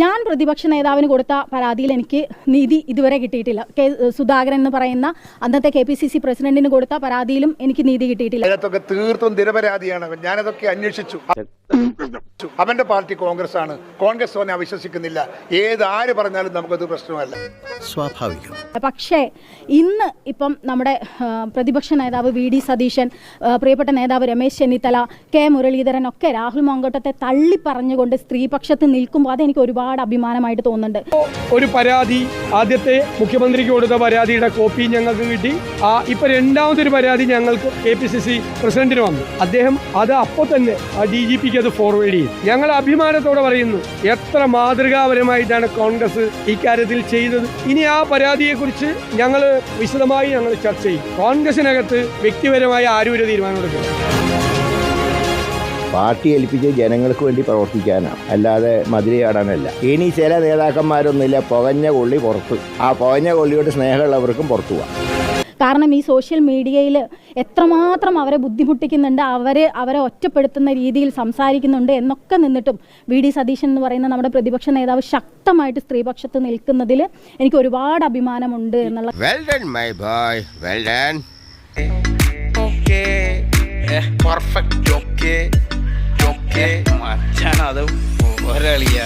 ഞാൻ പ്രതിപക്ഷ നേതാവിന് കൊടുത്ത പരാതിയിൽ എനിക്ക് നീതി ഇതുവരെ കിട്ടിയിട്ടില്ല. സുധാകരൻ എന്ന് പറയുന്ന അന്നത്തെ KPCC പ്രസിഡന്റിന് കൊടുത്ത പരാതിയിലും എനിക്ക് നീതി കിട്ടിയിട്ടില്ല. അതൊക്കെ തീർത്തും നിരപരാധിയാണ്. ഞാനതൊക്കെ അന്വേഷിച്ചു. അവന്റെ പാർട്ടി കോൺഗ്രസ് ആണ്. കോൺഗ്രസ് അവനെ അവിശ്വസിക്കുന്നില്ല. ആര് പറഞ്ഞാലും നമുക്കത് പ്രശ്നമല്ല, സ്വാഭാവികം. പക്ഷേ ഇന്ന് ഇപ്പം നമ്മുടെ പ്രതിപക്ഷ നേതാവ് VD സതീശൻ, പ്രിയപ്പെട്ട നേതാവ് രമേശ് ചെന്നിത്തല, K മുരളീധരൻ ഒക്കെ രാഹുൽ മാങ്കൂട്ടത്തെ തള്ളി പറഞ്ഞുകൊണ്ട് സ്ത്രീപക്ഷത്ത് നിൽക്കുമ്പോൾ അതെനിക്ക് ഒരുപാട് അഭിമാനമായിട്ട് തോന്നുന്നുണ്ട്. ഒരു പരാതി, ആദ്യത്തെ മുഖ്യമന്ത്രിക്ക് കൊടുത്ത പരാതിയുടെ കോപ്പി ഞങ്ങൾക്ക് കിട്ടി. ഇപ്പൊ രണ്ടാമതൊരു പരാതി ഞങ്ങൾക്ക് KPCC പ്രസിഡന്റിന് വന്നു. അദ്ദേഹം അത് അപ്പോൾ തന്നെ DGPക്ക് അത് ഫോർവേഡ് ചെയ്യും. ഞങ്ങൾ അഭിമാനത്തോടെ പറയുന്നു, എത്ര മാതൃകാപരമായിട്ടാണ് കോൺഗ്രസ് ഇക്കാര്യത്തിൽ ചെയ്തത്. ഇനി ആ പരാതിയെക്കുറിച്ച് ഞങ്ങൾ വിശദമായി ചർച്ച ചെയ്യും. കോൺഗ്രസിനകത്ത് വ്യക്തിപരമായ ആരും ഒരു തീരുമാനം എടുക്കില്ല. പാർട്ടി ഏൽപ്പിച്ച് ജനങ്ങൾക്ക് വേണ്ടി പ്രവർത്തിക്കാനാണ്, അല്ലാതെ മതിലയാടാനല്ല. ഇനി ചില നേതാക്കന്മാരൊന്നുമില്ല, പുകഞ്ഞ കൊള്ളി പുറത്ത്. ആ പുകഞ്ഞ കൊള്ളിയോട് സ്നേഹമുള്ളവർക്കും പുറത്തു പോവാം. കാരണം ഈ സോഷ്യൽ മീഡിയയിൽ എത്രമാത്രം അവരെ ബുദ്ധിമുട്ടിക്കുന്നുണ്ട്, അവരെ ഒറ്റപ്പെടുത്തുന്ന രീതിയിൽ സംസാരിക്കുന്നുണ്ട് എന്നൊക്കെ നിന്നിട്ടും VD സതീശൻ എന്ന് പറയുന്ന നമ്മുടെ പ്രതിപക്ഷ നേതാവ് ശക്തമായിട്ട് സ്ത്രീപക്ഷത്ത് നിൽക്കുന്നതിൽ എനിക്ക് ഒരുപാട് അഭിമാനമുണ്ട് എന്നുള്ള. Well done, my boy. Well done. Okay. Perfect. Okay. മച്ചാനത് ഒരളിയാ.